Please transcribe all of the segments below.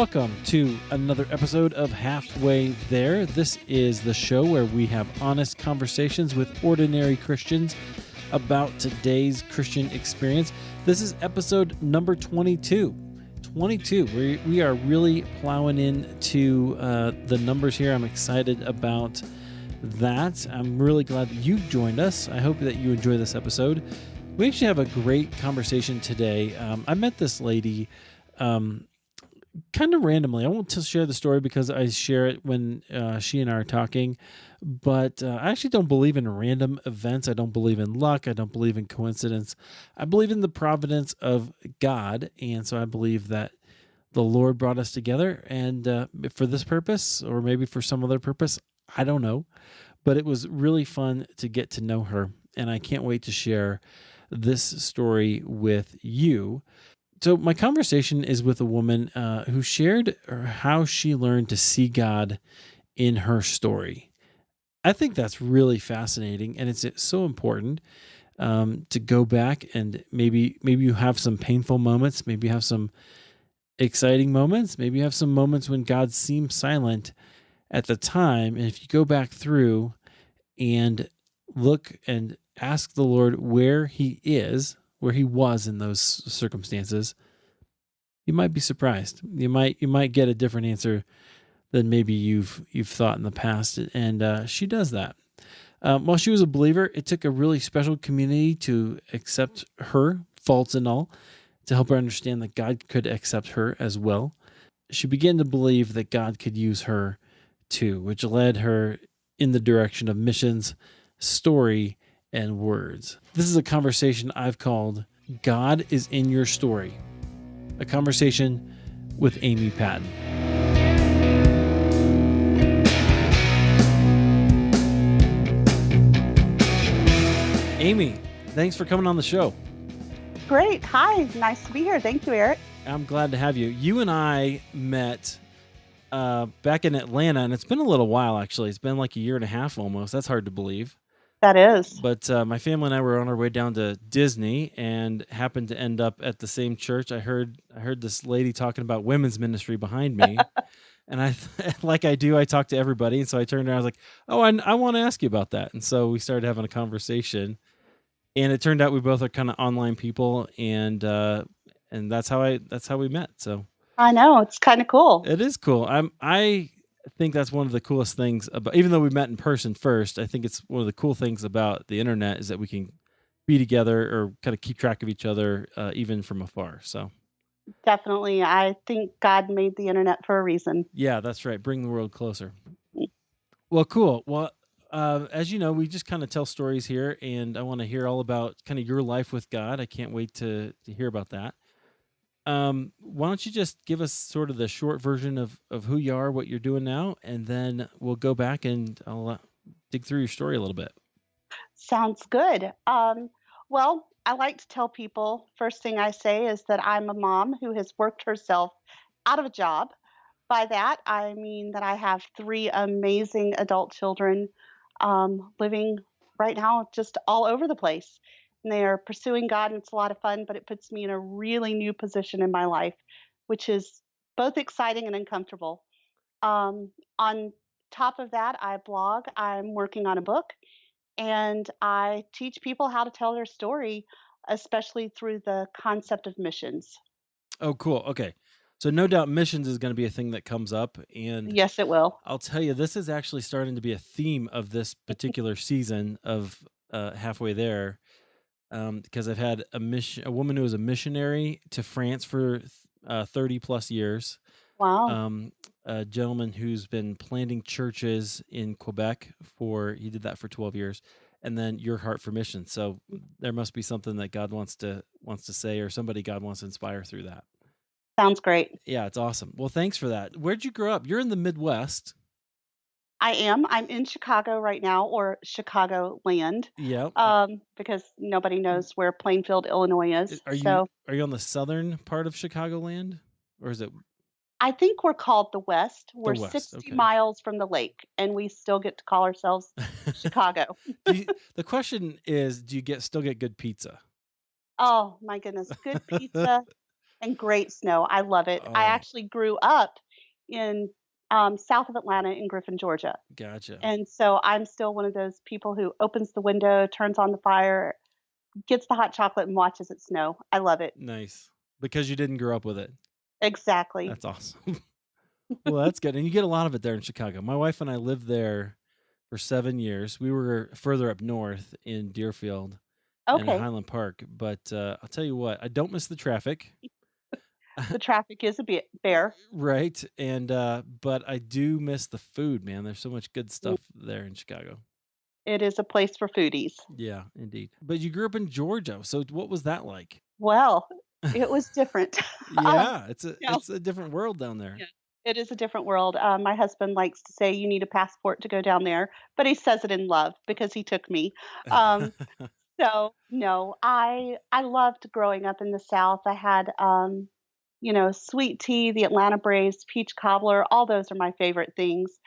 welcome to another episode of Halfway There. This is the show where we have honest conversations with ordinary Christians about today's Christian experience. This is episode number 22. 22. We are really plowing into the numbers here. I'm excited about that. I'm really glad that you joined us. I hope that you enjoy this episode. We actually have a great conversation today. I met this lady kind of randomly. I won't share the story because I share it when she and I are talking, but I actually don't believe in random events. I don't believe in luck. I don't believe in coincidence. I believe in the providence of God, and so I believe that the Lord brought us together, and for this purpose, or maybe for some other purpose, I don't know, but it was really fun to get to know her, and I can't wait to share this story with you. So my conversation is with a woman who shared how she learned to see God in her story. I think that's really fascinating, and it's so important to go back and maybe you have some painful moments, maybe you have some exciting moments, maybe you have some moments when God seemed silent at the time, and if you go back through and look and ask the Lord where He is, where He was in those circumstances, you might be surprised. You might get a different answer than maybe you've thought in the past. And she does that. While she was a believer, it took a really special community to accept her, faults and all, to help her understand that God could accept her as well. She began to believe that God could use her too, which led her in the direction of missions, story, and words. This is a conversation I've called God is in Your Story, a conversation with Amy Patton. Amy, thanks for coming on the show. Great. Hi. Nice to be here. Thank you, Eric. I'm glad to have you. You and I met back in Atlanta, and it's been a little while, actually. It's been like a year and a half almost. That's hard to believe. That is. But my family and I were on our way down to Disney and happened to end up at the same church. I heard this lady talking about women's ministry behind me, and I like I do, I talk to everybody, and so I turned around. I was like, "Oh, I want to ask you about that." And so we started having a conversation, and it turned out we both are kind of online people, and that's how we met. So I know. It's kind of cool. it is cool. I think that's one of the coolest things about, even though we met in person first, I think it's one of the cool things about the internet is that we can be together or kind of keep track of each other, even from afar. So Definitely. I think God made the internet for a reason. yeah, that's right. Bring the world closer. Well, cool. Well, as you know, we just kind of tell stories here, and I want to hear all about kind of your life with God. I can't wait to hear about that. Why don't you just give us sort of the short version of who you are, what you're doing now, and then we'll go back and I'll dig through your story a little bit. Sounds good. Well, I like to tell people first thing I say is that I'm a mom who has worked herself out of a job. By that, I mean that I have three amazing adult children living right now just all over the place. And they are pursuing God, and it's a lot of fun, but it puts me in a really new position in my life, which is both exciting and uncomfortable. On top of that, I blog, I'm working on a book, and I teach people how to tell their story, especially through the concept of missions. Oh, cool. Okay. So no doubt missions is going to be a thing that comes up, and Yes, it will. I'll tell you, this is actually starting to be a theme of this particular season of Halfway There, because I've had a woman who was a missionary to France for 30 plus years, Wow. a gentleman who's been planting churches in Quebec he did that for 12 years, and then Your Heart for Mission. So there must be something that God wants to say, or somebody God wants to inspire through that. Sounds great. Yeah, it's awesome. Well, thanks for that. Where'd you grow up? You're in the Midwest. I am. I'm in Chicago right now, or Chicagoland, Yeah. because nobody knows where Plainfield, Illinois is. Are you So on the southern part of Chicagoland, or is it I think we're called the West. the We're West? 60 Okay. miles from the lake, and we still get to call ourselves Chicago. The question is, do you still get good pizza? Oh my goodness, good pizza and great snow. I love it. I Oh, actually grew up in, south of Atlanta in Griffin, Georgia, gotcha. and so I'm still one of those people who opens the window, turns on the fire, gets the hot chocolate, and watches it snow. I love it. Nice. Because you didn't grow up with it. Exactly. That's awesome. Well, that's good, and you get a lot of it there in Chicago. My wife and I lived there for 7 years. We were further up north in Deerfield and in Okay. Highland Park, but, I'll tell you what, I don't miss the traffic. The traffic is a bit bare. Right, and, but I do miss the food, man. There's so much good Mm, stuff there in Chicago. it is a place for foodies. Yeah, indeed. But you grew up in Georgia, so what was that like? Well, it was different. Yeah, it's a No. it's a different world down there. Yeah. It is a different world. My husband likes to say you need a passport to go down there, but he says it in love because he took me. Um, so no, I loved growing up in the South. I had sweet tea, the Atlanta Braves, peach cobbler, all those are my favorite things.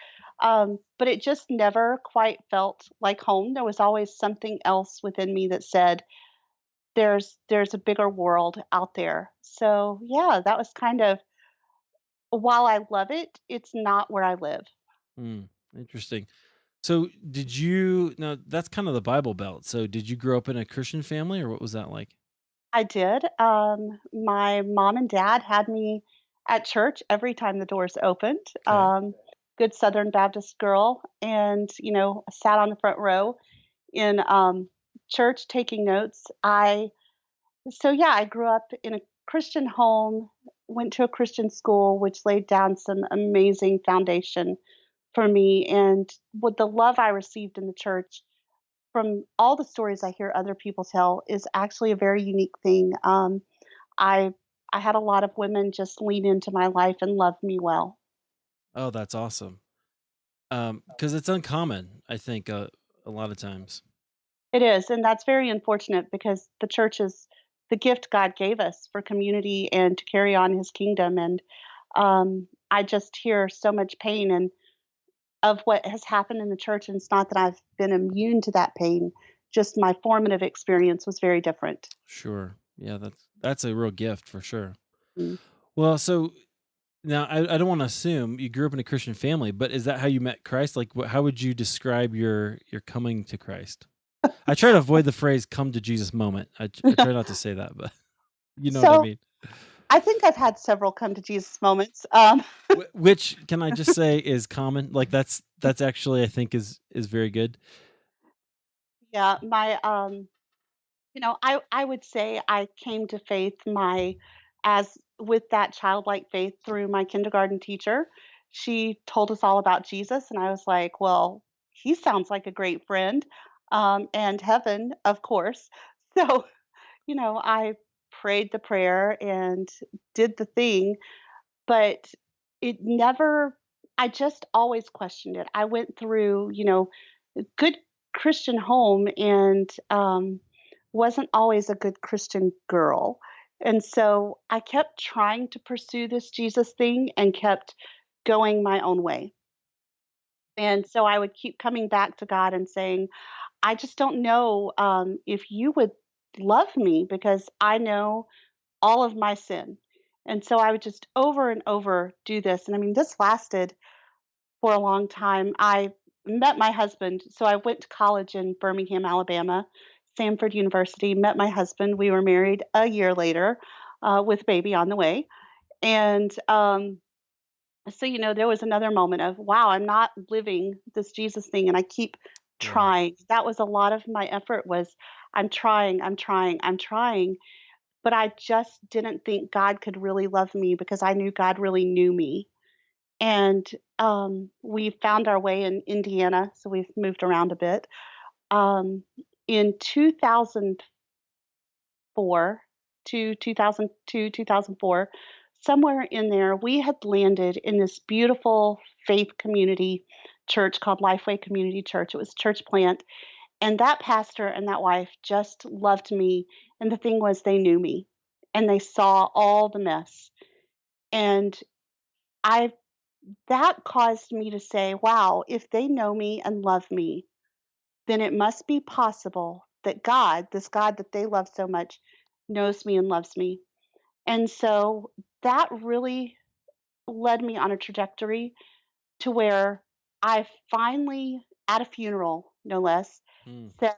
But it just never quite felt like home. There was always something else within me that said, there's a bigger world out there. So yeah, that was kind of while I love it, it's not where I live. Mm, interesting. So, did you now that's kind of the Bible Belt, so did you grow up in a Christian family, or what was that like? I did. My mom and dad had me at church every time the doors opened. Okay. Good Southern Baptist girl, and sat on the front row in church taking notes. I grew up in a Christian home, went to a Christian school, which laid down some amazing foundation for me. And with the love I received in the church from all the stories I hear other people tell is actually a very unique thing. I I had a lot of women just lean into my life and love me well. Oh, that's awesome. Because it's uncommon, I think, a lot of times. It is, and that's very unfortunate because the church is the gift God gave us for community and to carry on His kingdom. And I just hear so much pain and of what has happened in the church. And it's not that I've been immune to that pain; just my formative experience was very different. Sure. Yeah, that's a real gift for sure. Mm. Well, so now I don't wanna assume you grew up in a Christian family, but is that how you met Christ? Like, how would you describe your coming to Christ? I try to avoid the phrase "come to Jesus moment." I try not to say that, but you know what I So mean. I think I've had several come to Jesus moments. Which can I just say is common? Like, that's actually I think is very good. Yeah, I would say I came to faith my as with that childlike faith through my kindergarten teacher. She told us all about Jesus, and I was like, well, he sounds like a great friend, and heaven, of course. So, I prayed the prayer and did the thing, but it never, I just always questioned it. I went through, a good Christian home and wasn't always a good Christian girl. And so I kept trying to pursue this Jesus thing and kept going my own way. And so I would keep coming back to God and saying, I just don't know if you would love me because I know all of my sin. And so I would just over and over do this. And I mean, this lasted for a long time. I met my husband. So I went to college in Birmingham, Alabama, Samford University, met my husband. We were married a year later with baby on the way. And there was another moment of, wow, I'm not living this Jesus thing. And I keep Right. trying. That was a lot of my effort was I'm trying, I'm trying, I'm trying. But I just didn't think God could really love me because I knew God really knew me. And we found our way in Indiana, so we've moved around a bit. Um, in 2004 to 2002, 2004, somewhere in there, we had landed in this beautiful faith community church called Lifeway Community Church. It was a church plant. And that pastor and that wife just loved me. And the thing was, they knew me and they saw all the mess. And I that caused me to say, wow, if they know me and love me, then it must be possible that God, this God that they love so much, knows me and loves me. And so that really led me on a trajectory to where I finally, at a funeral, no less, Hmm. said,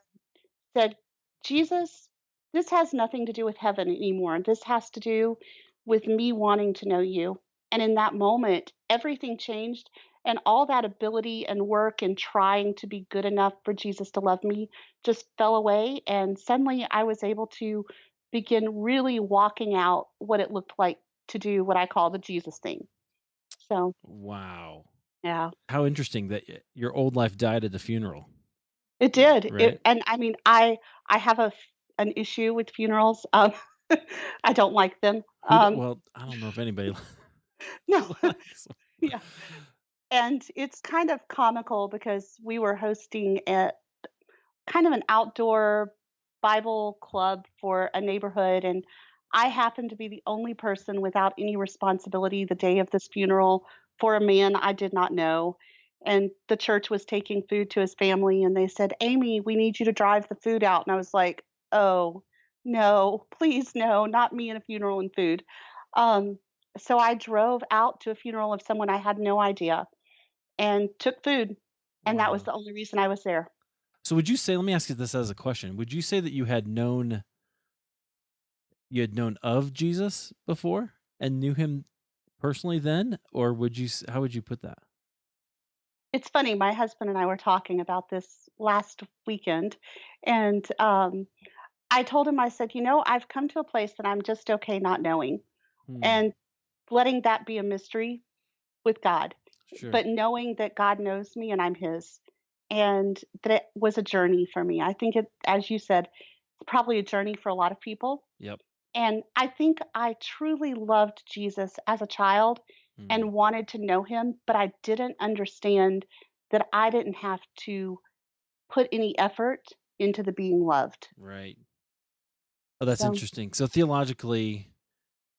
said, Jesus, this has nothing to do with heaven anymore. This has to do with me wanting to know you. And in that moment, everything changed. And all that ability and work and trying to be good enough for Jesus to love me just fell away. And suddenly I was able to begin really walking out what it looked like to do what I call the Jesus thing. So, Wow. yeah. How interesting that your old life died at the funeral, It did. right? And I mean, I have an issue with funerals. I don't like them. Well, I don't know if anybody No, likes them. yeah, and it's kind of comical because we were hosting a kind of an outdoor Bible club for a neighborhood, and I happened to be the only person without any responsibility the day of this funeral for a man I did not know. And the church was taking food to his family, and they said, Amy, we need you to drive the food out. And I was like, oh, no, please, no, not me and a funeral and food. Um, so I drove out to a funeral of someone I had no idea and took food. And that was Wow. the only reason I was there. So would you say, let me ask you this as a question. Would you say that you had known of Jesus before and knew him personally then, or how would you put that? It's funny, my husband and I were talking about this last weekend, and, I told him, I said, I've come to a place that I'm just okay not knowing Hmm. and letting that be a mystery with God, Sure. but knowing that God knows me and I'm His, and that it was a journey for me. I think it, as you said, it's probably a journey for a lot of people, Yep. and I think I truly loved Jesus as a child Hmm. and wanted to know him, but I didn't understand that I didn't have to put any effort into the being loved. Right. Oh, that's So, interesting. So theologically,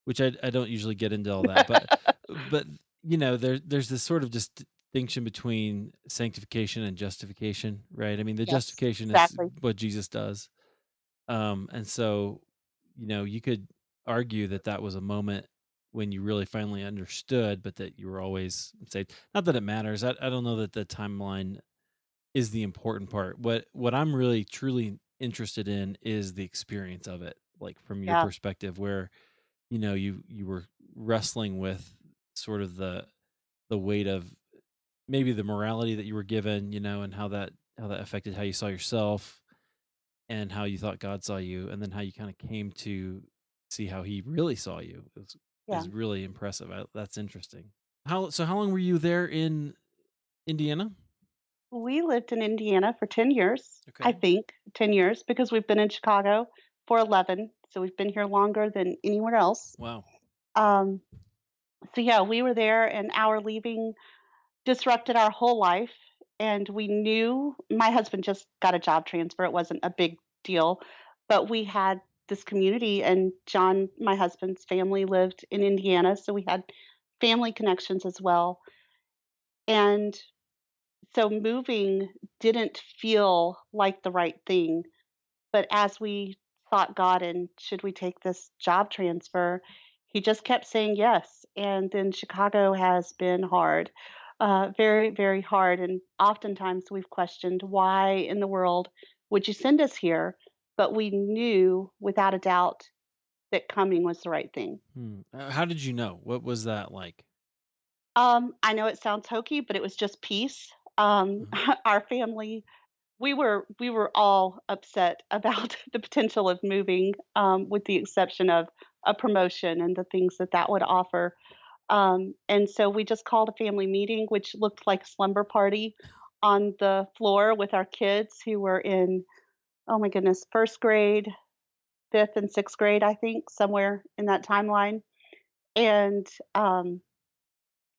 which I don't usually get into all that, but there's this sort of distinction between sanctification and justification, right? I mean, the yes, justification is exactly. what Jesus does. And so, you could argue that that was a moment when you really finally understood, but that you were always saved. Not that it matters. I don't know that the timeline is the important part. What I'm really truly interested in is the experience of it, like from your Yeah, perspective, where you were wrestling with sort of the weight of maybe the morality that you were given, and how that affected how you saw yourself and how you thought God saw you, and then how you kind of came to see how He really saw you yeah. is really impressive. That's interesting. How long were you there in Indiana? We lived in Indiana for 10 years, I Okay. think, 10 years, because we've been in Chicago for 11. So we've been here longer than anywhere else. Wow. Um, so yeah, we were there, and our leaving disrupted our whole life, and we knew my husband just got a job transfer, it wasn't a big deal, but we had this community, and John, my husband's family lived in Indiana, so we had family connections as well, and so moving didn't feel like the right thing, but as we sought God and should we take this job transfer, he just kept saying yes. And then Chicago has been hard, very, very hard. And oftentimes we've questioned why in the world would you send us here? But we knew without a doubt that coming was the right thing. How did you know? What was that like? I know it sounds hokey, but it was just peace. Uh-huh. Our family, we were all upset about the potential of moving, with the exception of a promotion and the things that that would offer. And so we just called a family meeting, which looked like a slumber party on the floor with our kids who were in, oh my goodness, first grade, fifth and sixth grade, I think, somewhere in that timeline. And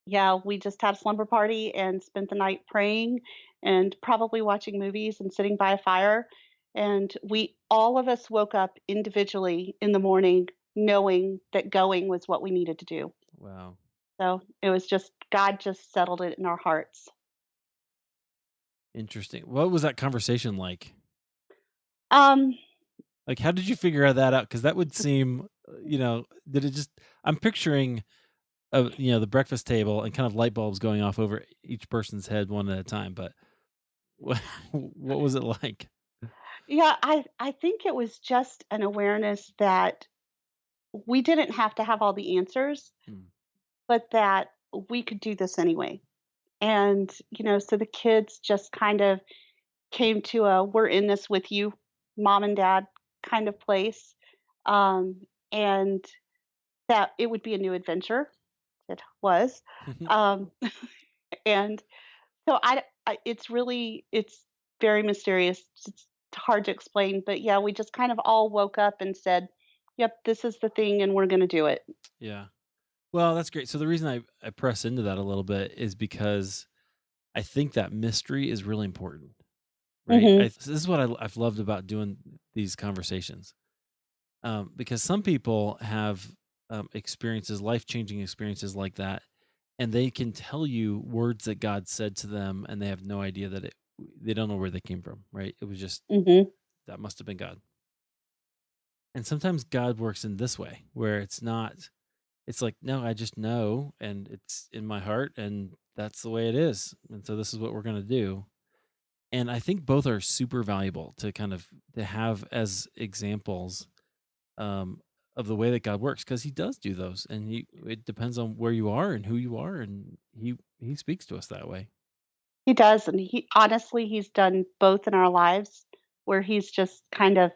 yeah, we just had a slumber party and spent the night praying and probably watching movies and sitting by a fire. And we all of us woke up individually in the morning knowing that going was what we needed to do. Wow. So it was just God just settled it in our hearts. Interesting. What was that conversation like? Um, Like, how did you figure that out? Because that would seem did it just I'm picturing, the breakfast table and kind of light bulbs going off over each person's head one at a time, but what what was it like? Yeah, I think it was just an awareness that we didn't have to have all the answers, Mm. but that we could do this anyway. And, so the kids just kind of came to a we're in this with you, mom and dad kind of place. And that it would be a new adventure. It was. Um, and so it's very mysterious. It's hard to explain, but yeah, we just kind of all woke up and said, "Yep, this is the thing, and we're going to do it." Yeah. Well, that's great. So the reason I press into that a little bit is because I think that mystery is really important, right? Hmm. This is what I've loved about doing these conversations, because some people have experiences, life changing experiences like that, and they can tell you words that God said to them, and they have no idea they don't know where they came from, right? It was just Hmm. that must have been God. And sometimes God works in this way, where it's not. It's like, no, I just know, and it's in my heart, and that's the way it is. And so this is what we're gonna do. And I think both are super valuable to have as examples, um, of the way that God works, because He does do those, and it depends on where you are and who you are, and He speaks to us that way. He does, and he's done both in our lives, where he's just kind of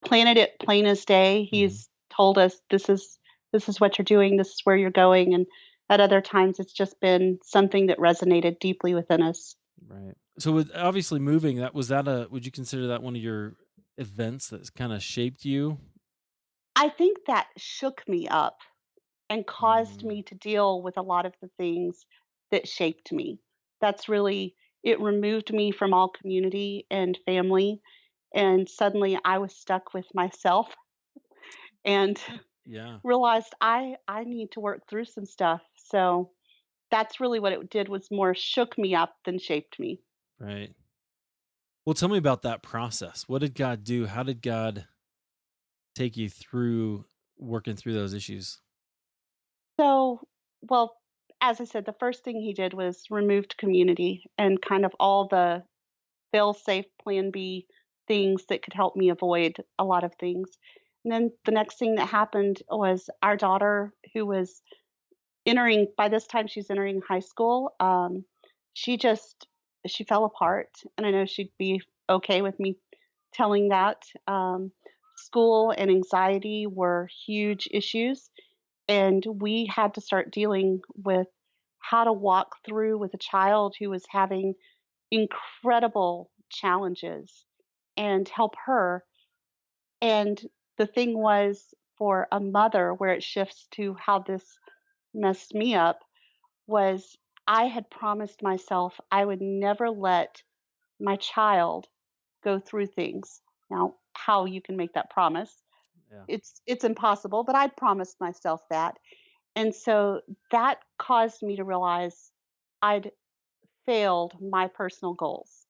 planted it plain as day. Mhm. He's told us this is what you're doing, this is where you're going, and at other times it's just been something that resonated deeply within us. Right. So with obviously moving, that was that a would you consider that one of your events that's kinda shaped you? I think that shook me up and caused Mm, me to deal with a lot of the things that shaped me. That's really it removed me from all community and family, and suddenly I was stuck with myself and yeah, realized I need to work through some stuff. So that's really what it did was more shook me up than shaped me. right. Well, tell me about that process. What did God do? How did God take you through working through those issues? So, well, as I said, the first thing he did was removed community and kind of all the fail safe plan B things that could help me avoid a lot of things. And then the next thing that happened was our daughter, who was by this time she's entering high school. She just she fell apart, and I know she'd be okay with me telling that. School and anxiety were huge issues, and we had to start dealing with how to walk through with a child who was having incredible challenges and help her. And the thing was, for a mother, where it shifts to how this messed me up, was I had promised myself I would never let my child go through things. Now, how you can make that promise, Yeah. it's impossible, but I promised myself that. And so that caused me to realize I'd failed my personal goals,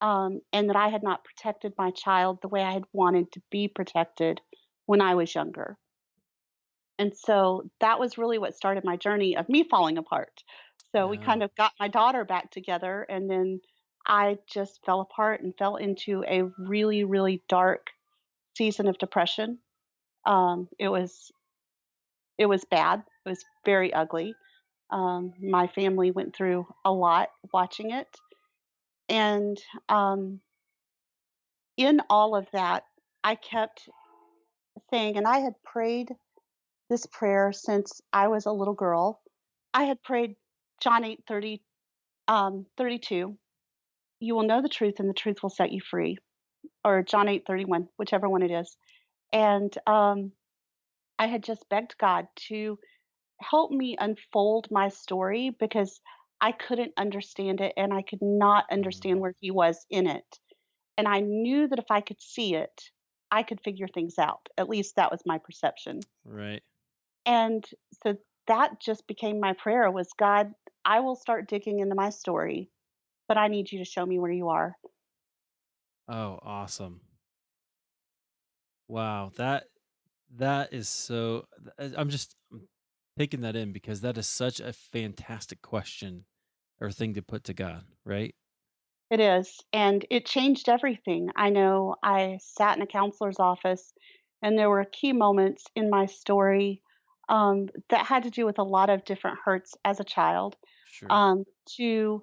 and that I had not protected my child the way I had wanted to be protected when I was younger. And so that was really what started my journey of me falling apart. So we Yeah. kind of got my daughter back together, and then I just fell apart and fell into a really, really dark season of depression. It was bad. It was very ugly. My family went through a lot watching it, and in all of that, I kept saying, and I had prayed this prayer since I was a little girl. I had prayed John 8:30, 32. You will know the truth, and the truth will set you free, or John 8:31, whichever one it is. And I had just begged God to help me unfold my story because I couldn't understand it, and I could not understand Mm, where He was in it. And I knew that if I could see it, I could figure things out. At least that was my perception. right. And so that just became my prayer was, God, I will start digging into my story, but I need you to show me where you are. Oh, awesome. Wow. That is so I'm taking that in because that is such a fantastic question or thing to put to God, right? It is, and it changed everything. I know I sat in a counselor's office, and there were key moments in my story, that had to do with a lot of different hurts as a child, Sure. to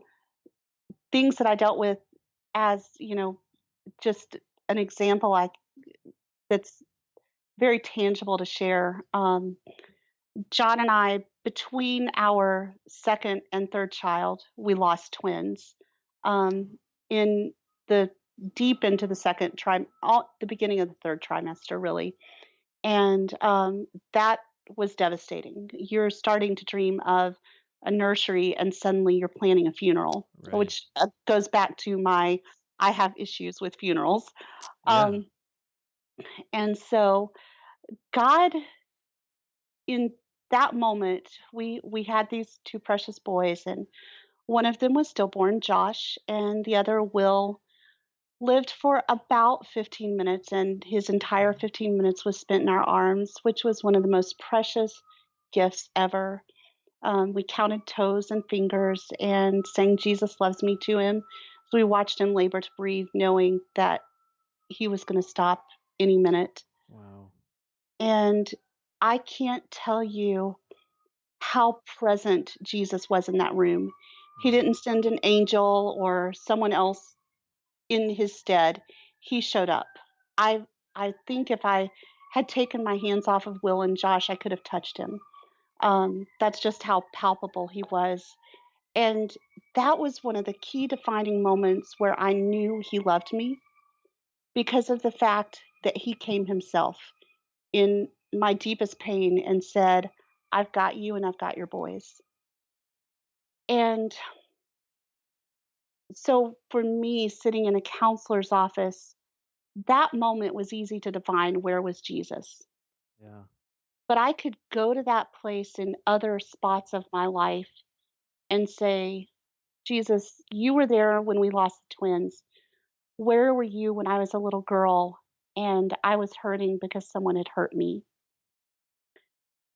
things that I dealt with as, just an example that's very tangible to share. John and I, between our second and third child, we lost twins. In the deep into the second all the beginning of the third trimester, really, and that was devastating. You're starting to dream of a nursery, and suddenly you're planning a funeral, Right. which goes back to my I have issues with funerals. Yeah. Um, and so God in that moment, we had these 2 precious boys, and one of them was stillborn, Josh, and the other, Will, lived for about 15 minutes, and his entire Mhm. 15 minutes was spent in our arms, which was one of the most precious gifts ever. We counted toes and fingers and sang "Jesus Loves Me" to him. So we watched him labor to breathe, knowing that he was gonna stop any minute, Wow. and I can't tell you how present Jesus was in that room. He Mhm. didn't send an angel or someone else in his stead. He showed up. I think if I had taken my hands off of Will and Josh, I could have touched him. That's just how palpable he was. And that was one of the key defining moments where I knew he loved me because of the fact that he came himself in my deepest pain and said, "I've got you and I've got your boys." And so for me, sitting in a counselor's office, that moment was easy to define where was Jesus. Yeah. But I could go to that place in other spots of my life and say, Jesus, you were there when we lost the twins. Where were you when I was a little girl and I was hurting because someone had hurt me?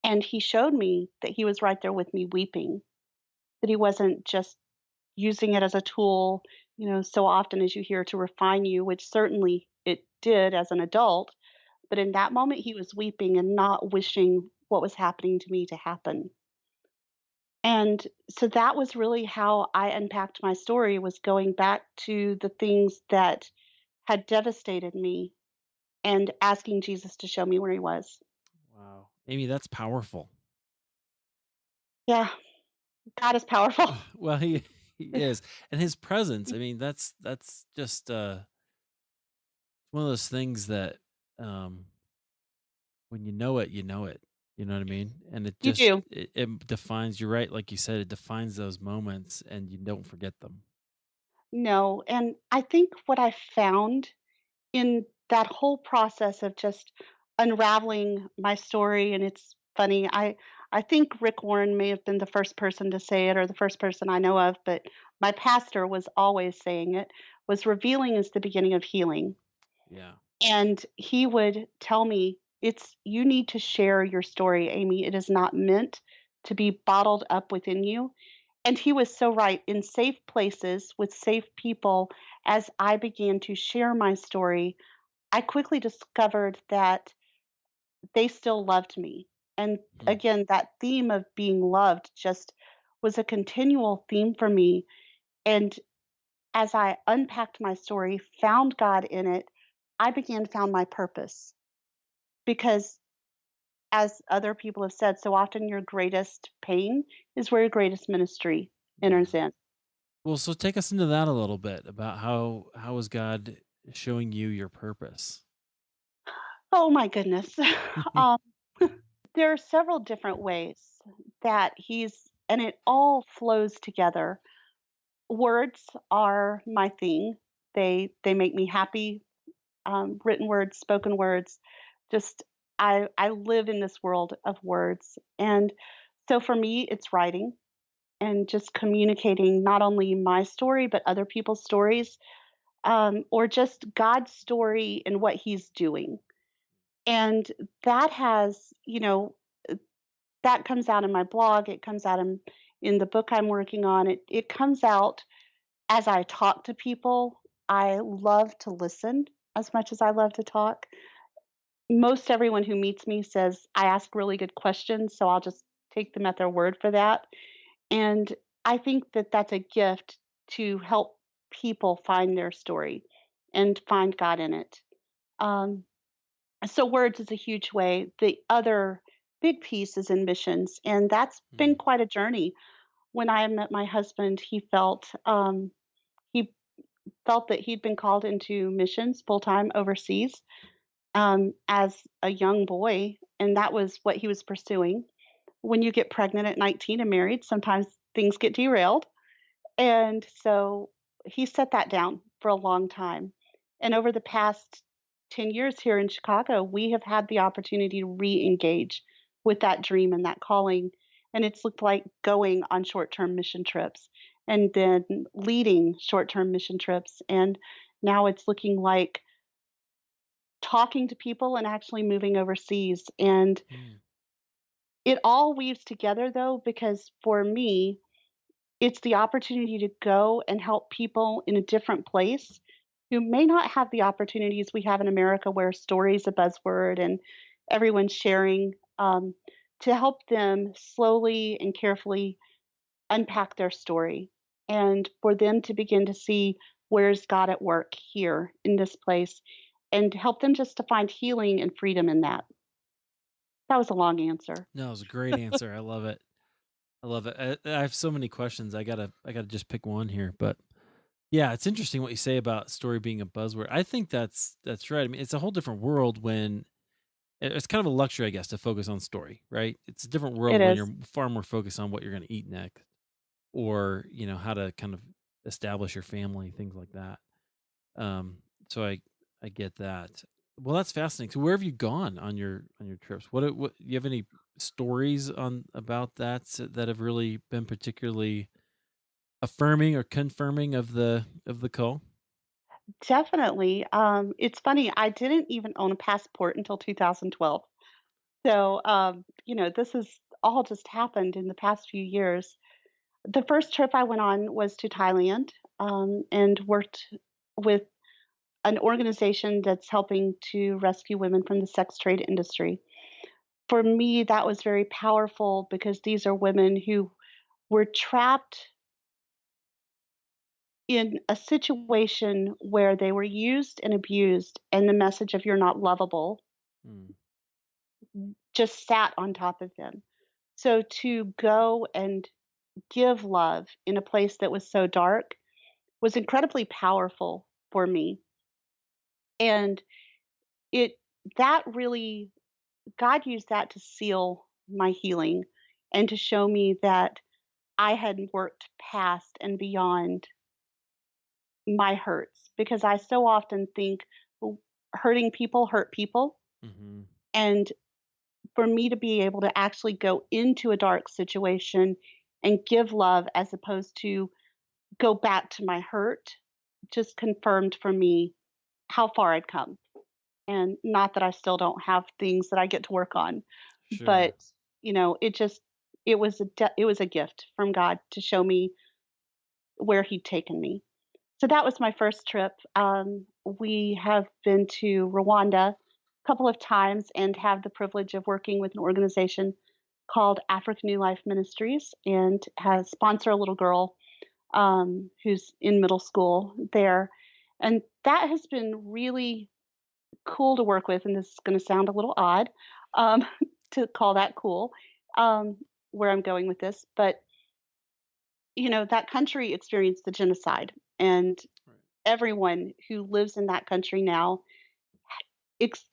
And he showed me that he was right there with me weeping, that he wasn't just using it as a tool, so often as you hear to refine you, which certainly it did as an adult. But in that moment, he was weeping and not wishing what was happening to me to happen. And so that was really how I unpacked my story was going back to the things that had devastated me and asking Jesus to show me where he was. Wow. Amy, that's powerful. Yeah, God is powerful. Well, he is. And his presence, I mean, that's just one of those things that um when you know it, you know it. You know what I mean? And it You just do. it defines, you're right, like you said, it defines those moments and you don't forget them. No. And I think what I found in that whole process of just unraveling my story, and it's funny, I think Rick Warren may have been the first person to say it or the first person I know of, but my pastor was always saying it, was revealing is the beginning of healing. Yeah. And he would tell me, it's you need to share your story, Amy. It is not meant to be bottled up within you. And he was so right. In safe places with safe people, as I began to share my story, I quickly discovered that they still loved me. And Hmm. again, that theme of being loved just was a continual theme for me. And as I unpacked my story, found God in it, I began to found my purpose. Because as other people have said, so often your greatest pain is where your greatest ministry Yeah. enters in. Well, so take us into that a little bit about how is God showing you your purpose? Oh my goodness. um, there are several different ways that and it all flows together. Words are my thing. They make me happy. Written words, spoken words. Just I live in this world of words, and so for me, it's writing and just communicating not only my story but other people's stories, or just God's story and what He's doing. And that has, that comes out in my blog, it comes out in the book I'm working on. It comes out as I talk to people. I love to listen as much as I love to talk. Most everyone who meets me says I ask really good questions, so I'll just take them at their word for that. And I think that that's a gift to help people find their story and find God in it. Um, so words is a huge way. The other big piece is in missions, and that's been Mm, quite a journey. When I met my husband, he felt that he'd been called into missions full time overseas as a young boy, and that was what he was pursuing. When you get pregnant at 19 and married, sometimes things get derailed. And so he set that down for a long time. And over the past 10 years here in Chicago, we have had the opportunity to re engage with that dream and that calling. And it's looked like going on short term mission trips and then leading short term mission trips. And now it's looking like talking to people and actually moving overseas. And mm, it all weaves together though, because for me, it's the opportunity to go and help people in a different place who may not have the opportunities we have in America, where story is a buzzword and everyone's sharing, to help them slowly and carefully unpack their story and for them to begin to see where's God at work here in this place and help them just to find healing and freedom in that. That was a long answer. no, it was a great answer. I love it. I love it. I have so many questions. I gotta just pick one here, but yeah, it's interesting what you say about story being a buzzword. I think that's right. I mean, it's a whole different world when it's kind of a luxury, I guess, to focus on story, right? It's a different It world when is. you're far more focused on what you're going to eat next, or how to kind of establish your family, things like that. So I get that. Well, that's fascinating. So where have you gone on your trips? What do you have any stories on about that have really been particularly affirming or confirming of the call? Definitely. It's funny, I didn't even own a passport until 2012. So, this has all just happened in the past few years. The first trip I went on was to Thailand and worked with an organization that's helping to rescue women from the sex trade industry. For me, that was very powerful because these are women who were trapped in a situation where they were used and abused, and the message of "you're not lovable" Mm, just sat on top of them. So to go and give love in a place that was so dark was incredibly powerful for me. And it that really God used that to seal my healing and to show me that I had worked past and beyond my hurts, because I so often think, "Well, hurting people hurt people." mhm. And for me to be able to actually go into a dark situation and give love as opposed to go back to my hurt just confirmed for me how far I'd come. And not that I still don't have things that I get to work on, Sure. but it just it was a gift from God to show me where he'd taken me. So that was my first trip. We have been to Rwanda a couple of times and have the privilege of working with an organization called African New Life Ministries, and has sponsor a little girl who's in middle school there. And that has been really cool to work with. And this is going to sound a little odd um, to call that cool, um, where I'm going with this. But, that country experienced the genocide. And Right. everyone who lives in that country now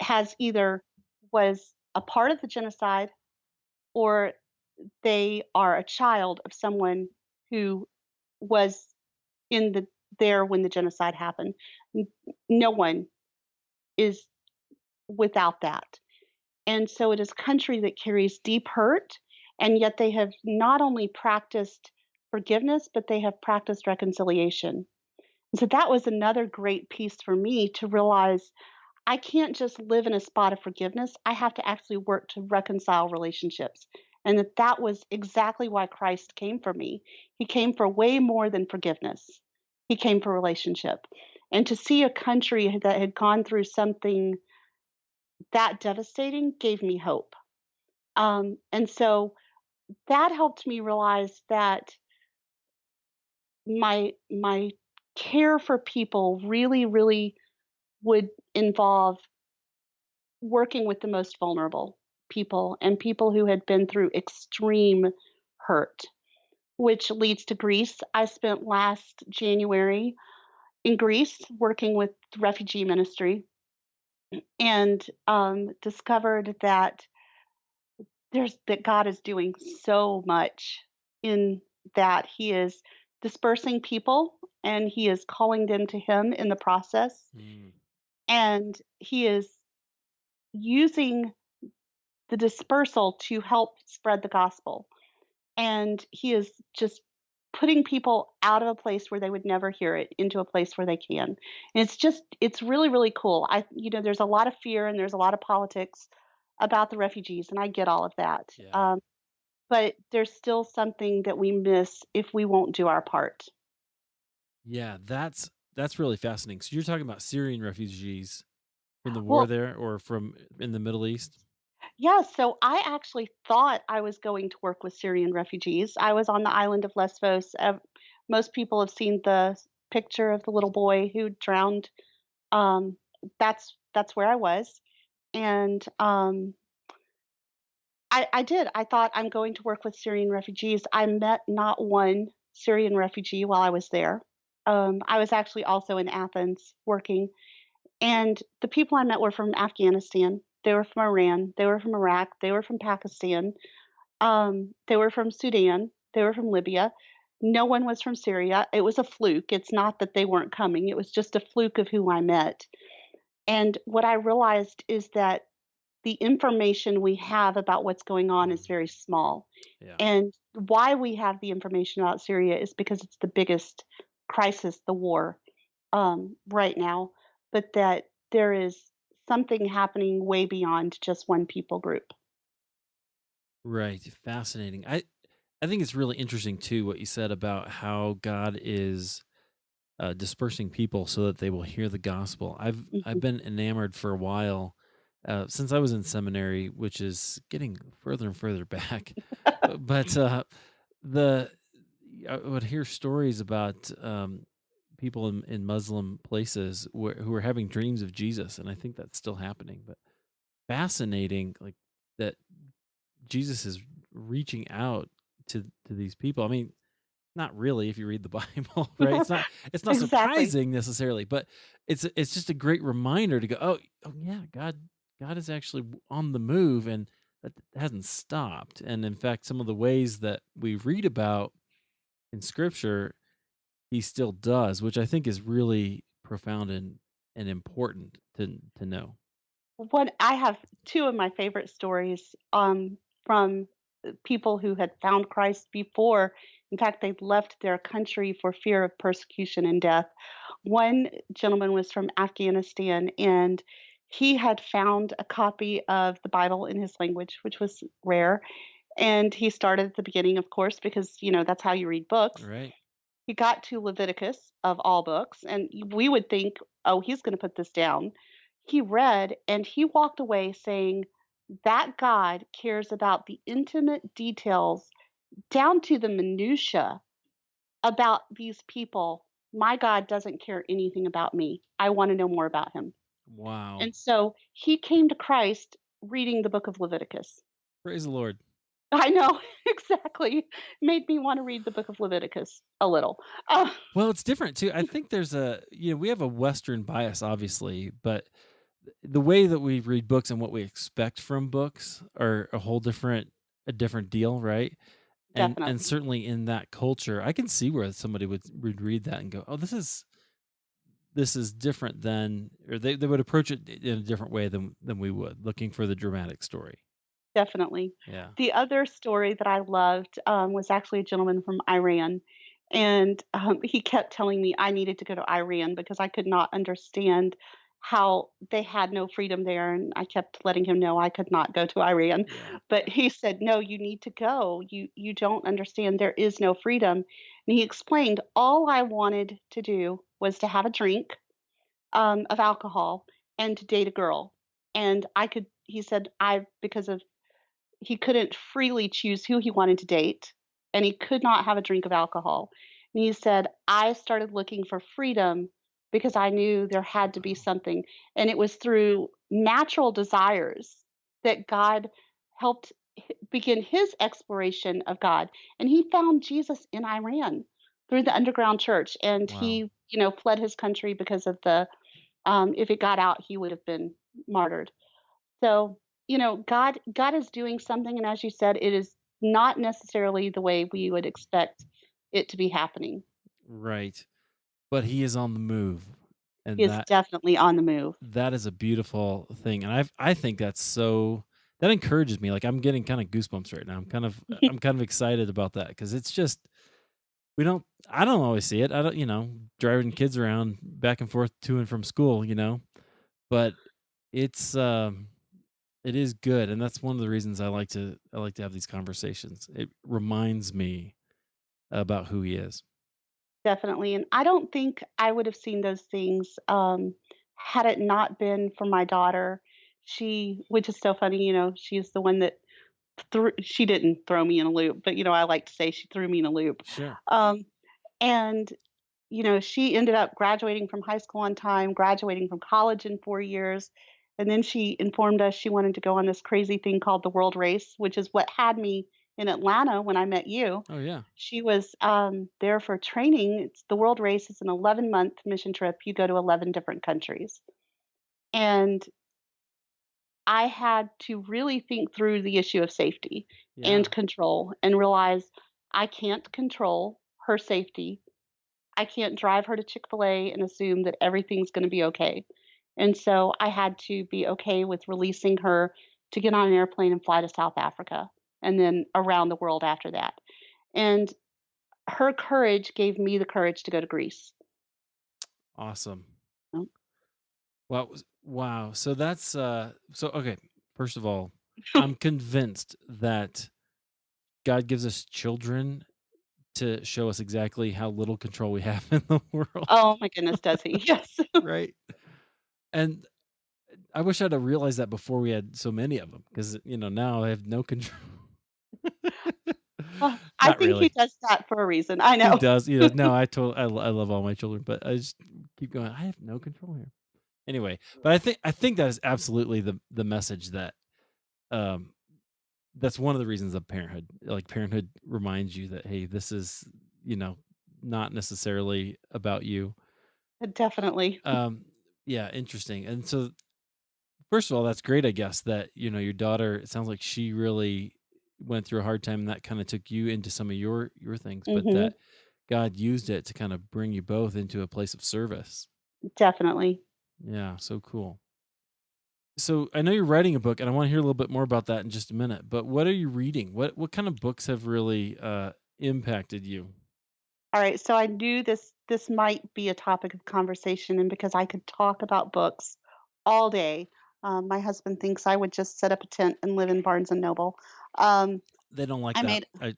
has either was a part of the genocide, or they are a child of someone who was in there when the genocide happened. N- No one is without that. And so it is a country that carries deep hurt, and yet they have not only practiced forgiveness, but they have practiced reconciliation. And so that was another great piece for me to realize I can't just live in a spot of forgiveness. I have to actually work to reconcile relationships. And that was exactly why Christ came for me. He came for way more than forgiveness. He came for relationship. And to see a country that had gone through something that devastating gave me hope. And so that helped me realize that my care for people really, really would involve working with the most vulnerable people and people who had been through extreme hurt, which leads to Greece. I spent last January in Greece working with refugee ministry and discovered that God is doing so much in that He is dispersing people and He is calling them to Him in the process. Mm. And He is using the dispersal to help spread the gospel. And He is just putting people out of a place where they would never hear it into a place where they can. And it's really, really cool. There's a lot of fear and there's a lot of politics about the refugees, and I get all of that. Yeah. But there's still something that we miss if we won't do our part. Yeah, that's really fascinating. So you're talking about Syrian refugees from the war Well, there or from in the Middle East? yeah, so I actually thought I was going to work with Syrian refugees. I was on the island of Lesbos. Most people have seen the picture of the little boy who drowned. Um, that's where I was, and I did. I thought I'm going to work with Syrian refugees. I met not one Syrian refugee while I was there. I was actually also in Athens working, and the people I met were from Afghanistan. They were from Iran. They were from Iraq. They were from Pakistan. They were from Sudan. They were from Libya. No one was from Syria. It was a fluke. It's not that they weren't coming. It was just a fluke of who I met. And what I realized is that the information we have about what's going on is Mm, very small. yeah. And why we have the information about Syria is because it's the biggest crisis, the war, right now, but that there is something happening way beyond just one people group. Right. Fascinating. I think it's really interesting too what you said about how God is dispersing people so that they will hear the gospel. I've Mhm. been enamored for a while since I was in seminary, which is getting further and further back. But the I would hear stories about people in Muslim places who are having dreams of Jesus, and I think that's still happening. But fascinating, like that Jesus is reaching out to these people. I mean, not really if you read the Bible, right? It's not Exactly. surprising necessarily, but it's just a great reminder to go, oh yeah, God is actually on the move and that hasn't stopped. And in fact, some of the ways that we read about in scripture, he still does, which I think is really profound and important to know. What I have 2 of my favorite stories, from people who had found Christ before. In fact, they'd left their country for fear of persecution and death. One gentleman was from Afghanistan, and he had found a copy of the Bible in his language, which was rare, and he started at the beginning, of course, because, that's how you read books. Right. He got to Leviticus, of all books, and we would think, "Oh, he's gonna put this down." He read, and he walked away saying, "That God cares about the intimate details down to the minutia about these people. My God doesn't care anything about me. I wanna know more about him." Wow. And so, he came to Christ reading the book of Leviticus. Praise the Lord. I know, exactly. Made me wanna read the book of Leviticus a little. Uh, Well, it's different too. I think there's we have a Western bias, obviously, but the way that we read books and what we expect from books are a different deal, right? And Definitely. certainly in that culture, I can see where somebody would read that and go, "Oh, this is different than," or they would approach it in a different way than we would, looking for the dramatic story. Definitely. Yeah. The other story that I loved, was actually a gentleman from Iran, and, he kept telling me I needed to go to Iran because I could not understand how they had no freedom there, and I kept letting him know I could not go to Iran. Yeah. But he said, "No, you need to go. You don't understand. There is no freedom." And he explained all I wanted to do was to have a drink of alcohol and to date a girl. And I could, he said, because of he couldn't freely choose who he wanted to date, and he could not have a drink of alcohol. And he said, I started looking for freedom because I knew there had to be Wow. something. And it was through natural desires that God helped begin his exploration of God. And he found Jesus in Iran through the underground church. And Wow. he, fled his country because of if it got out, he would have been martyred. So, God is doing something, and as you said, it is not necessarily the way we would expect it to be happening. Right. But he is on the move. He And is definitely on the move. that is a beautiful thing. And I think that's so that encourages me. Like I'm getting kind of goosebumps right now. I'm kind of excited about that because it's just we don't I don't always see it. I don't, driving kids around back and forth to and from school, but it's it is good, and that's one of the reasons I like to have these conversations. It reminds me about who he is. Definitely, and I don't think I would have seen those things, had it not been for my daughter. She which is so funny, she's the one that she didn't throw me in a loop, but, I like to say she threw me in a loop. Sure. Um, and she ended up graduating from high school on time, graduating from college in 4 years, and then she informed us she wanted to go on this crazy thing called the World Race, which is what had me in Atlanta when I met you. Oh yeah. She was, there for training. It's the World Race is an 11-month mission trip. You go to 11 different countries. And I had to really think through the issue of safety and Yeah. control and realize I can't control her safety. I can't drive her to Chick-fil-A and assume that everything's gonna be okay. And so I had to be okay with releasing her to get on an airplane and fly to South Africa, and then around the world after that. And her courage gave me the courage to go to Greece. Awesome. Mm. Wow. So that's so okay. First of all, I'm convinced that God gives us children to show us exactly how little control we have in the world, Oh my goodness, does he? Yes. right? And I wish I'd have realized that before we had so many of them, because now I have no control. Well, I Not think he really. does that for a reason. I He know. does. He does. No, I love all my children, but I just keep going. I have no control here. Anyway, but I think that is absolutely the message that um that's one of the reasons of parenthood. Like parenthood reminds you that hey, this is you know not necessarily about you. Definitely. Um, yeah, interesting. And so first of all, that's great, I guess, that, your daughter, it sounds like she really went through a hard time and that kind of took you into some of your things, but Mhm. that God used it to kind of bring you both into a place of service. Definitely. Yeah, so cool. So I know you're writing a book and I want to hear a little bit more about that in just a minute, but what are you reading? What kind of books have really impacted you? Alright, so I knew this might be a topic of conversation, and because I could talk about books all day, my husband thinks I would just set up a tent and live in Barnes& and Noble. Um, They don't like I that. made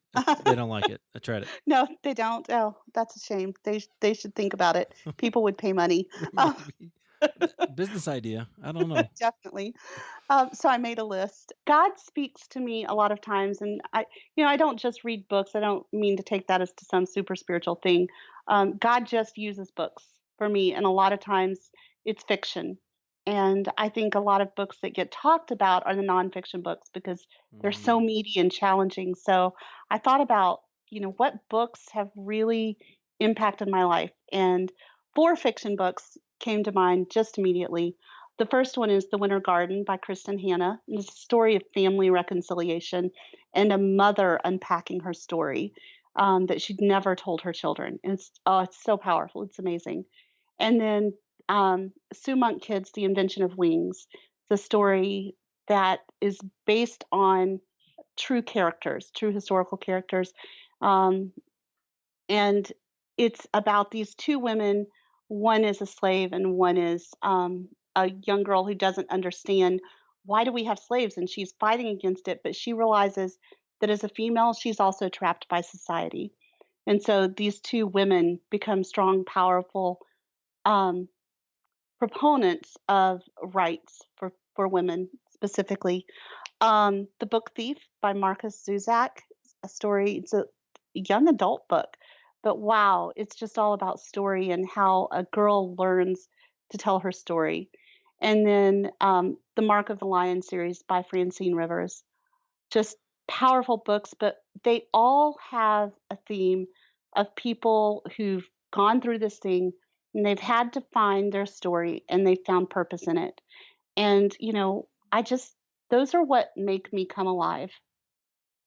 They don't like it. I tried it. No, they don't. Oh, that's a shame. They should think about it. People would pay money. Uh, Maybe. Business idea. I don't know. definitely. So I made a list. God speaks to me a lot of times, and I don't just read books. I don't mean to take that as to some super spiritual thing. God just uses books for me, and a lot of times it's fiction. And I think a lot of books that get talked about are the nonfiction books because they're so Mm, meaty and challenging. So I thought about, what books have really impacted my life, and four fiction books came to mind just immediately. The first one is The Winter Garden by Kristen Hanna. It's a story of family reconciliation and a mother unpacking her story that she'd never told her children. And it's so powerful. It's amazing. And then Sue Monk Kids, The Invention of Wings. It's a story that is based on true characters, true historical characters. Um, and it's about these two women. One is a slave and one is a young girl who doesn't understand why do we have slaves, and she's fighting against it, but she realizes that as a female, she's also trapped by society. And so these two women become strong, powerful um, proponents of rights for women specifically. The Book Thief by Marcus Zuzak, a story. It's a young adult book, but wow, it's just all about story and how a girl learns to tell her story. And then the Mark of the Lion series by Francine Rivers, just powerful books, but they all have a theme of people who've gone through this thing and they've had to find their story and they found purpose in it. And, I just, those are what make me come alive.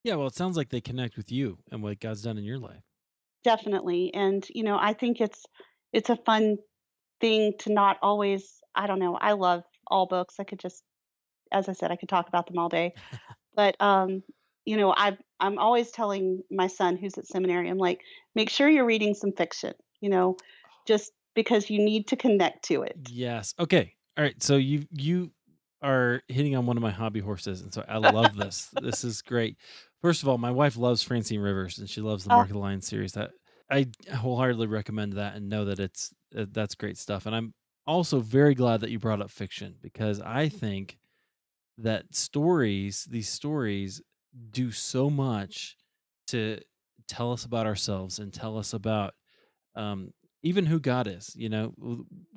Yeah, well, it sounds like they connect with you and what God's done in your life. Definitely. And, I think it's a fun thing to not always, I don't know, I love all books. I could just, as I said, I could talk about them all day. But, I'm always telling my son who's at seminary, I'm like, "Make sure you're reading some fiction," just because you need to connect to it. Yes. Okay. All right. So you are hitting on one of my hobby horses, and so I love this. This is great. First of all, my wife loves Francine Rivers, and she loves the Oh, Mark of the Lion series. That I wholeheartedly recommend that, and know that it's that's great stuff. And I'm also very glad that you brought up fiction because I think that these stories, do so much to tell us about ourselves and tell us about um, even who God is.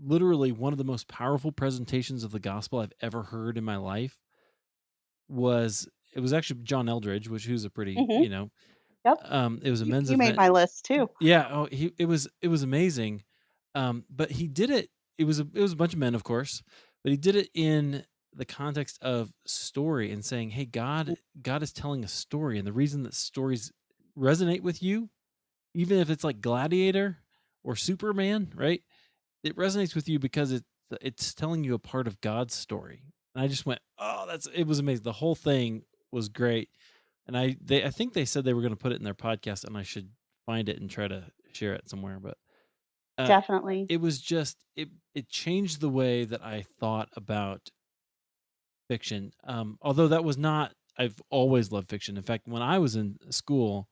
Literally one of the most powerful presentations of the gospel I've ever heard in my life was it was actually John Eldridge, which who's a pretty, mhm, yep. it was a men's You made event. my list too. Yeah, oh, it was amazing. But he did it. It was a bunch of men, of course, but he did it in the context of story and saying, "Hey, God is telling a story, and the reason that stories resonate with you, even if it's like Gladiator or Superman, right? It resonates with you because it's telling you a part of God's story." And I just went, "Oh, it was amazing." The whole thing was great. And I think they said they were going to put it in their podcast, and I should find it and try to share it somewhere. But uh, Definitely. it was just it changed the way that I thought about fiction. Although that was not I've always loved fiction. In fact, when I was in school,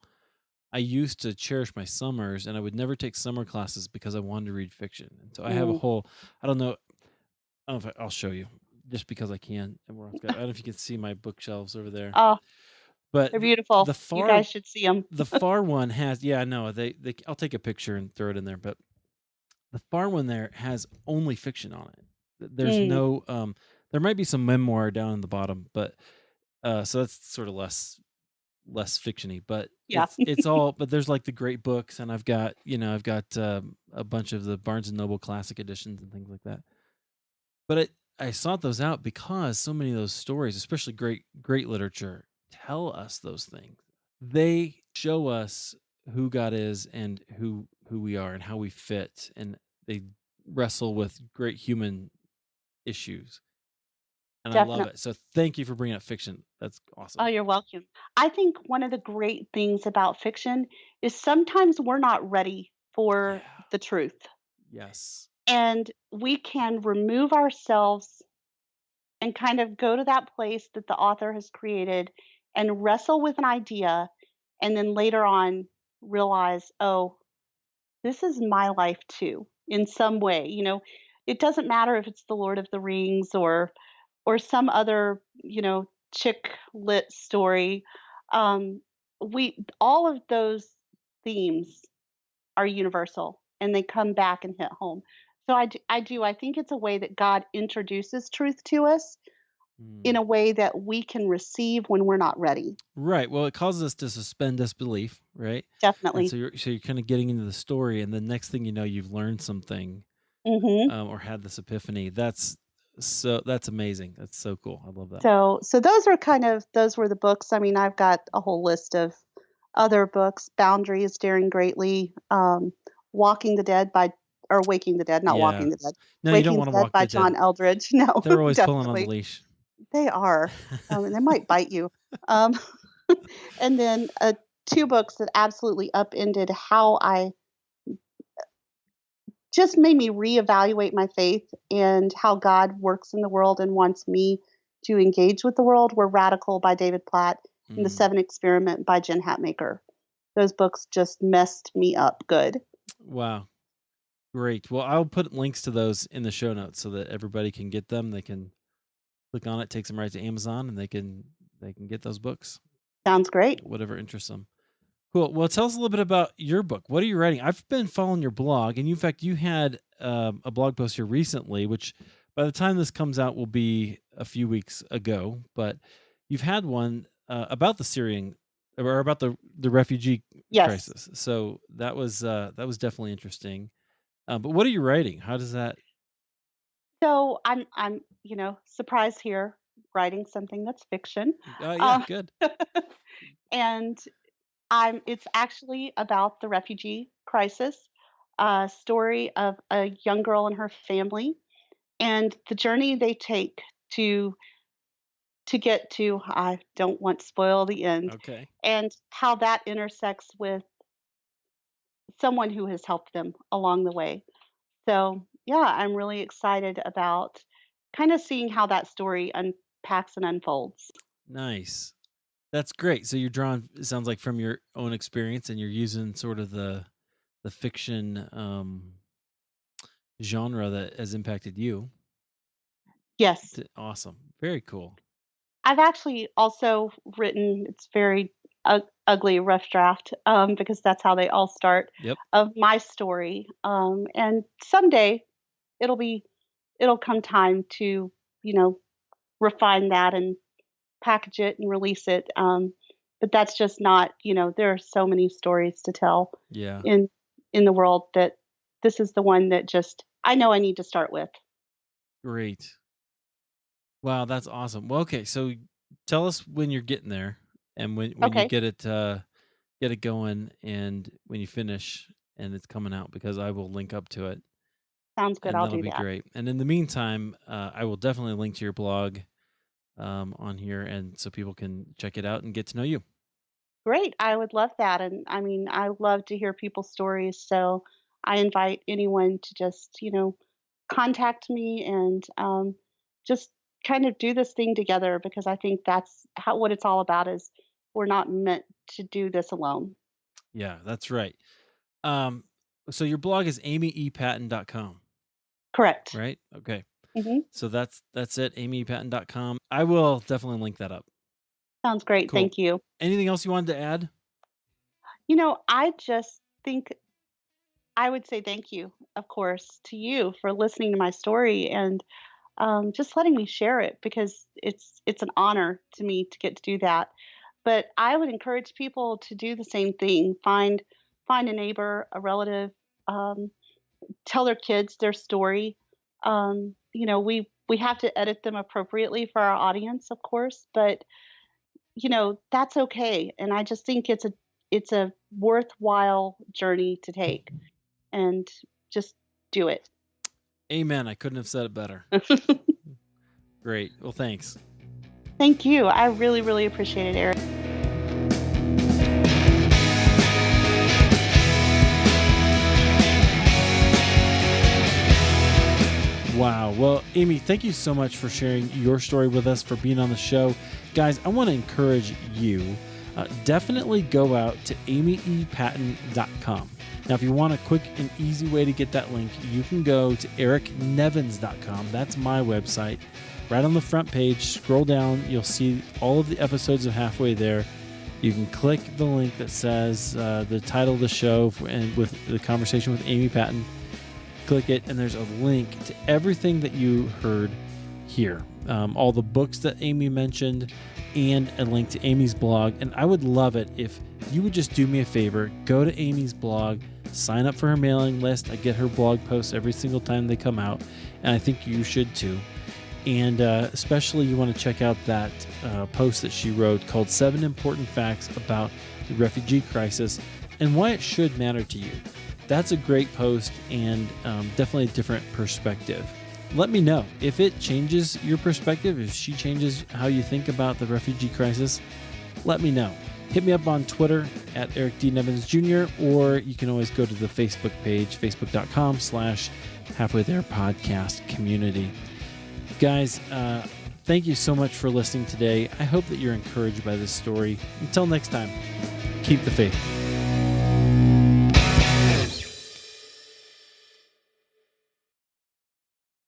I used to cherish my summers, and I would never take summer classes because I wanted to read fiction. And so I have a Mm. whole I don't know if I'll show you just because I can. And I don't know if you can see my bookshelves over there, Oh, but they're the beautiful. You far guys should see them. the far one has, yeah, no, they I'll take a picture and throw it in there, but the far one there has only fiction on it. There's Mm, no there might be some memoir down in the bottom, but so that's sort of less fictiony, but yeah, it's all but there's like the great books, and I've got a bunch of the Barnes and Noble classic editions and things like that. But I sought those out because so many of those stories, especially great literature, tell us those things. They show us who God is and who we are and how we fit, and they wrestle with great human issues. And I love definitely. it. So thank you for bringing up fiction. That's Oh, awesome. you're welcome. I think one of the great things about fiction is sometimes we're not ready for Yeah. the truth. Yes. And we can remove ourselves and kind of go to that place that the author has created and wrestle with an idea and then later on realize, "Oh, this is my life too in some way." It doesn't matter if it's The Lord of the Rings or some other, chick lit story. Um, we all of those themes are universal and they come back and hit home. So I think it's a way that God introduces truth to us in Mm. a way that we can receive when we're not ready. Right. Well, it causes us to suspend disbelief, right? And Definitely. so you're kind of getting into the story, and the next thing you know, you've learned something, Mhm. or had this epiphany. That's amazing. That's so cool. I love that. So those were the books. I mean, I've got a whole list of other books: Boundaries, Daring Greatly, Walking the Dead by or Waking the Dead, not Yeah. Walking the Dead. No, you don't Waking the want to Dead walk by the dead. John Eldridge. No, They're always pulling on the definitely. leash. They are. And they might bite you. Um, and then, 2 books that absolutely upended how I just made me reevaluate my faith and how God works in the world and wants me to engage with the world were Radical by David Platt and The Mm, Seven Experiment by Jen Hatmaker. Those books just messed me up good. wow. Great. Well, I'll put links to those in the show notes so that everybody can get them. They can click on it, takes them right to Amazon, and they can get those books, Sounds great. whatever interests them. Cool. Well, tell us a little bit about your book. What are you writing? I've been following your blog, and in fact, you had a blog post here recently, which by the time this comes out will be a few weeks ago. But you've had one about the Syrian or about the refugee Yes. crisis. So that was definitely interesting. But what are you writing? How does that? So I'm surprised here writing something that's fiction. Yeah, Uh, good. and it's actually about the refugee crisis, a story of a young girl and her family and the journey they take to get to I don't want to spoil the end, Okay. and how that intersects with someone who has helped them along the way. So, yeah, I'm really excited about kind of seeing how that story unpacks and unfolds. Nice. That's great. So you're drawn, it sounds like, from your own experience, and you're using sort of the fiction genre that has impacted you. Yes. Awesome. Very cool. I've actually also written, it's very ugly rough draft, because that's how they all start, Yep. of my story. And someday it'll be it'll come time to, you know, refine that and package it and release it. But that's just not, there are so many stories to tell Yeah. in in the world that this is the one that just I know I need to start with. Great. Wow, that's awesome. Well, okay, so tell us when you're getting there and when you Okay, get it going and when you finish and it's coming out because I will link up to it sounds good. and I'll that'll do be that. great. And in the meantime, I will definitely link to your blog on here and so people can check it out and get to know you. Great. I would love that. And I mean, I love to hear people's stories. So I invite anyone to just, contact me and just kind of do this thing together because I think that's what it's all about is we're not meant to do this alone. Yeah, that's right. Um, so your blog is amyepatton.com, Correct. right? Okay. Hmm. So that's it, amyepatton.com. I will definitely link that up. Sounds great. Cool. Thank you. Anything else you wanted to add? I just think I would say thank you, of course, to you for listening to my story and just letting me share it because it's an honor to me to get to do that. But I would encourage people to do the same thing. Find a neighbor, a relative, um, tell their kids their story. We have to edit them appropriately for our audience, of course, but that's okay. And I just think it's a worthwhile journey to take and just do it. Amen. I couldn't have said it better. Great. Well, thanks. Thank you. I really, really appreciate it, Eric. Wow. Well, Amy, thank you so much for sharing your story with us, for being on the show. Guys, I want to encourage you, definitely go out to amyepatton.com. Now, if you want a quick and easy way to get that link, you can go to ericnevins.com. That's my website. Right on the front page, scroll down, you'll see all of the episodes of Halfway There. You can click the link that says the title of the show and with the conversation with Amy Patton. Click it, and there's a link to everything that you heard here. All the books that Amy mentioned, and a link to Amy's blog. And I would love it if you would just do me a favor, go to Amy's blog, sign up for her mailing list. I get her blog posts every single time they come out, and I think you should too. And especially you want to check out that post that she wrote called 7 Important Facts About the Refugee Crisis and Why It Should Matter to You. That's a great post and definitely a different perspective. Let me know if it changes your perspective, if she changes how you think about the refugee crisis. Let me know. Hit me up on Twitter at Eric D. Nevins Jr., or you can always go to the Facebook page, facebook.com/Halfway There Podcast Community. Guys, thank you so much for listening today. I hope that you're encouraged by this story. Until next time, keep the faith.